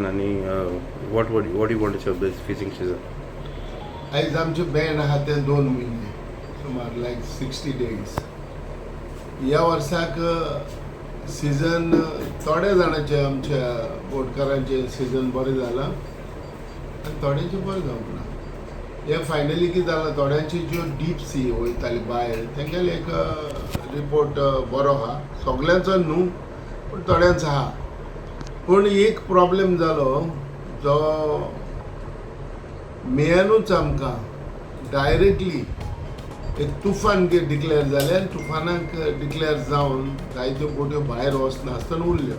season आणि what you want to say about this fishing season? आयज आमचे band आहा ते 2 म्हयने सुमार लायक 60 days. ह्या वर्साक सीजन थोड्या जाणांचे आमच्या बोटकारांचे सीजन बरें जालां आनी थोड्यांचे बरें जावंक ना. हे फायनली कितें जालां, थोड्यांची ज्यो डीप सी वयताली भायर तेंगेले एक रिपोर्ट बरो आहा, सगळ्यांचो न्हू पूण थोड्यांचो आहा. पूण एक प्रॉब्लेम जालो जो मेयानूच आमकां डायरेक्टली एक तुफान डिक्लेअर जालें आनी तुफानाक डिक्लेअर जावन जायत्यो बोट्यो भायर वचनासतना उरल्यो.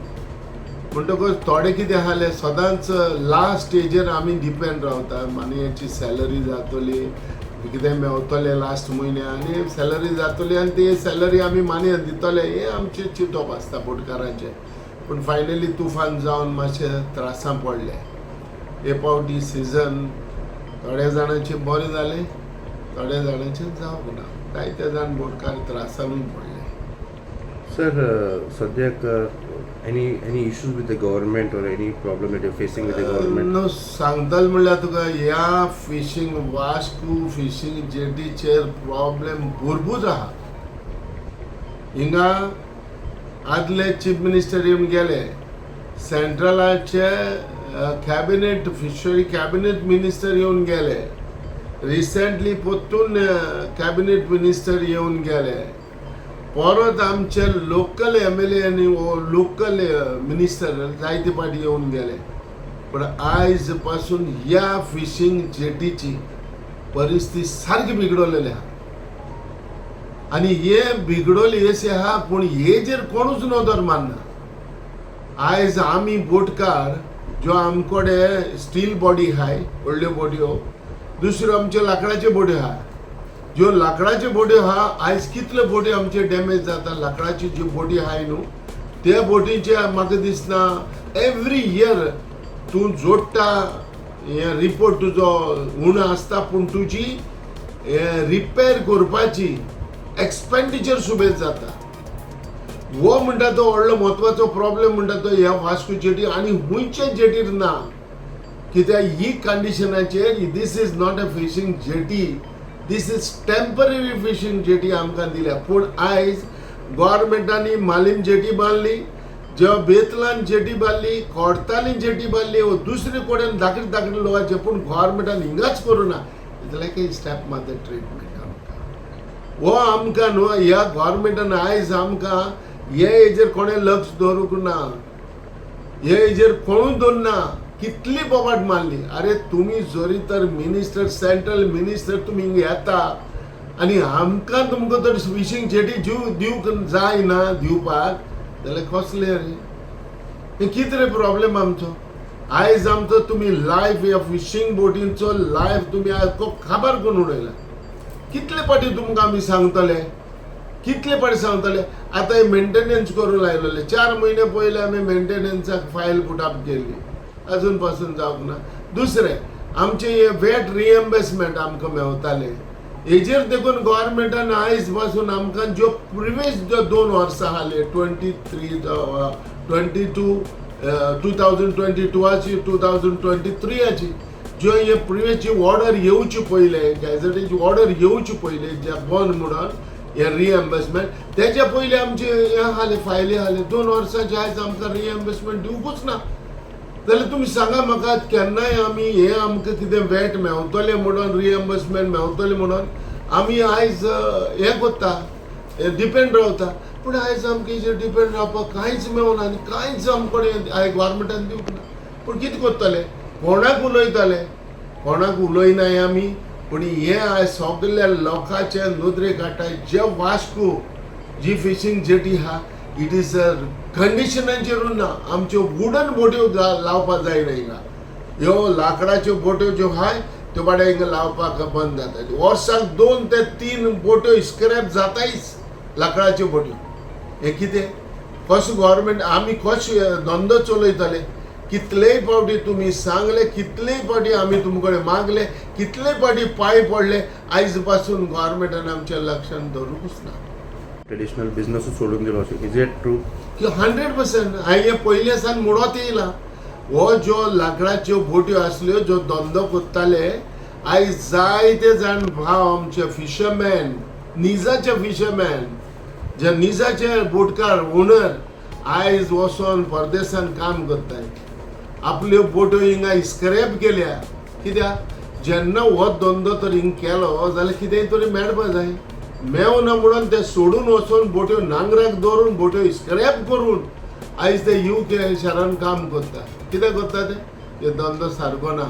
म्हणटकच थोडे कितें आसलें, सदांच लास्ट स्टेजीर आमी डिपेंड रावता. मानयाची सॅलरी जातली, कितें मेवतलें लास्ट म्हयन्या आनी सॅलरी जातली आनी ती सॅलरी आमी मानयाक दितले, हे आमचें चिंतप आसता बोटकारांचें. पूण फायनली तुफान जावन मातशें त्रासां पडले. हे फावटी सीजन थोड्या जाणांचें बरें जालें, थोड्या जाणांचें जावंक ना. जायते जाण बोटकार त्रासानूय पडले. Sir, सद्याक any issues with the government or any problem that you're facing with the government? No सांगतले म्हणल्यार तुका ह्या फिशींग वास्को फिशींग जेटीचेर प्रॉब्लेम भरपूर आहा. हिंगा आदले चीफ मिनिस्टर येवन गेले, सेंट्रलाचे कॅबिनेट फिशरी कॅबिनेट मिनिस्टर येवन गेले, रिसेंटली परतून कॅबिनेट मिनिस्टर येवन गेले, परत आमचे लोकल MLA आनी लोकल मिनिस्टर जायते पाटी येवन गेले. पण आयज पासून ह्या फिशींग जेटीची परिस्थिती सारकी बिगडलेली आहा आनी हे बिगडोली अशें आहा पूण हेजेर कोणूच नदर मारना. आयज आमी बोटकार ज्यो आमकोडे स्टील बॉडी आहाय व्हडल्यो बोटयो, दुसऱ्यो आमच्यो लाकडाच्यो बोट्यो आहा. ज्यो लाकडाच्यो बोट्यो आहा, आयज कितल्यो बोटी आमचे डॅमेज जाता. लाकडाच्यो ज्यो बोटी आहाय न्हू, त्या बोटीचे म्हाका दिसना एवरी इयर तूं जोडटा हे रिपोर्ट तुजो उणो आसता, पूण तुजी रिपेर करपाची एक्सपेंडिचर सुबेज जाता. हो म्हणटा तो व्हडलो म्हत्वाचो प्रॉब्लेम म्हणटा तो ह्या वास्को जेटी आनी खंयचे जेटीर ना. कित्याक ही कंडिशनाचेर this is not a fishing jetty, this is temporary fishing jetty आमकां दिल्या. पूण आयज गव्हर्मेंटांनी मालीम जेटी बांदली, ज्यो बेतलान जेटी बांदली, कोर्ताली जेटी बांदली, वो दुसरे कडेन धाकटे धाकटे लोकांचे, पूण गव्हर्मेंटान हिंगाच करूना. It's like a step mother treatment आमकां. हो आमकां न्हू ह्या गव्हर्मेंटान आयज आमकां हे हेजेर कोणें लक्ष दवरूंक ना, हे हेजेर कोणूच दवरना. कितली बोबाट मारली. अरे तुम्ही जोरी तर मिनिस्टर सेंट्रल मिनिस्टर तुम्ही येता आनी आमकां तुमकां तर फिशींग जेटी दिवंक जायना दिवपाक, जाल्यार कसले रे हे कितें रे प्रॉब्लेम आमचो. आयज आमचो तुमी लायफ ह्या फिशींग बोटींचो लायफ तुमी आयज खबर करून उडयला. कितले पाटी तुमकां आमी सांगतले, कितले पाटी सांगतले. आतां हे मेंटेनन्स करूं लायलेले, 4 म्हयने पयले आमी मेंटेनन्साक फायल पुटअप केल्ली, अजून पासून जावंक ना. दुसरे आमचे हे वेट रिएम्बर्समेंट आमकां मेवताले, हेजेर देखून गव्हर्मेंटान आयज पासून आमकां ज्यो प्रिवियस ज्यो 2 वर्सां आसले 2022ची 2023ची ज्यो हे प्रिवियसची ऑर्डर येवची पयले, गॅझेटीची ऑर्डर येवची पयले जे बंद म्हणून हे रिएम्बर्समेंट, तेच्या पयलीं आमचे हे आसले फायली आसले 2 वर्सांचे. आयज आमकां रिएम्बर्समेंट दिवंकूच ना. जाल्यार तुमी सांगा म्हाका, केन्नाय आमी हे आमकां कितें वेट मेवतले म्हणून रिएम्बर्समेंट मेवतले म्हणून आमी आयज हे करता, डिपेंड रावता. पूण आयज आमकां हेजेर डिपेंड रावपाक कांयच मेवना आनी कांयच आमकडे गव्हर्मेंटान दिवंक ना. पूण कितें करतले, कोणाक उलयतले, कोणाक उलयनाय आमी. पूण हे आयज सगळ्या लोकांचे नदरे काडटाय. जे वास्को जी फिशींग जेटी आहा, इट इज अ कंडिशनाचेर उरना. आमच्यो वुडन बोट्यो लावपाक जायना हिंगा. ह्यो लाकडाच्यो बोट्यो ज्यो आहाय त्यो बाबड्या हिंगा लावपाक बंद जाता. वर्साक 2 ते 3 बोट्यो स्क्रॅप जातायच लाकडाच्यो बोट्यो. हे कितें कसो गव्हर्मेंट आमी कशे धंदो चलयतले. कितलेय फावटी तुम्ही सांगले, कितलेय फावटी आम्ही तुमकडे मागले, कितलेय फावटी पाय पडले, आयज पासून गव्हर्मेंटान आमच्या लक्षात धरूकच ना. ट्रेडिशनल बिझनेस सोडून दिलो अशें, इज इट ट्रू? की 100% हांवें हे पयले सान म्हणत येयला. हो ज्यो लाकडाच्यो बोट्यो आसल्यो ज्यो धंदो कोत्ताले आयज जायते जाण भाव आमचे फिशरमॅन निजाचे फिशरमॅन जे निजाचे बोटकार ओनर आयज वचोन परदेशान काम करताय आपल्यो बोट्यो हिंगा स्क्रॅप केल्या कित्याक जेन्ना हो धंदो तर हिंग केलो जाल्यार कितेंय तरी मेळपा जाय मेवना म्हणून ते सोडून वचून बोट्यो नांगराक दवरून बोट्यो स्क्रॅप करून आयज ते UK शारान काम करता कित्याक करता ते धंदो सारको ना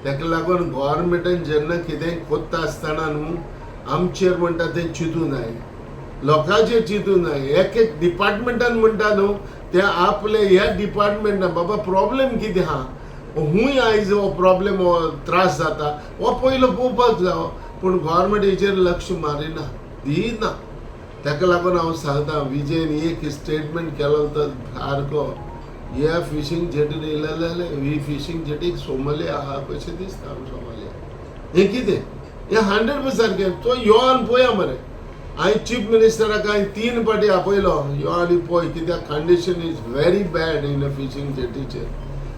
ताका लागून गव्हर्मेंटान जेन्ना कितेंय कोत्ता आसतना न्हू आमचेर म्हणटा तें चिंतूं जाय लोकांचेर चिंतूं जाय एक एक डिपार्टमेंटान म्हणटा न्हू ते आपले ह्या डिपार्टमेंटान बाबा प्रॉब्लेम कितें आहा हूंय आयज हो प्रॉब्लेम हो त्रास जाता हो पयलो पळोवपाक जावो पूण गव्हर्मेंट हेचेर लक्ष मारिना दिना ताका लागून हांव सांगता विजयन एक स्टेटमेंट केलो तो सारको ह्या फिशींग जेटीन येयले जाल्यार ही फिशींग जेटीक सोमाले आहा कशें दिसता सोमाले हें कितें हें 100% सारकें तो यो आनी पळया मरे हांवें चीफ मिनिस्टराक हांवें 3 फावटी आपयलो यो आनी पळय कित्याक condition is very bad in a fishing जेटीचेर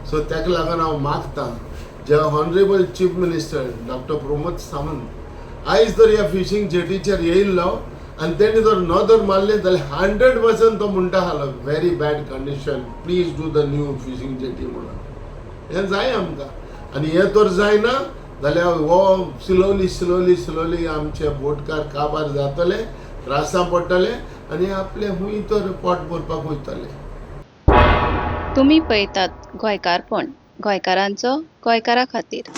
सो ताका लागून हांव मागतां जे honourable chief minister doctor Pramod Sawant आयज जर ह्या फिशींग जेटीचेर येयल्लो आनी तेणी जर नदर मारलें जाल्यार 100% तो म्हणटा आसलो very bad condition please do the new fishing jetty म्हणून हें जाय आमकां आनी हें तर जायना जाल्यार हो स्लोली आमचे बोटकार काबार जातले त्रासां पडटले आनी आपले हूंय तर पोट भरपाक वयतले. तुम्ही पळयतात गोंयकारपण गोंयकारांचो गोंयकारा खातीर.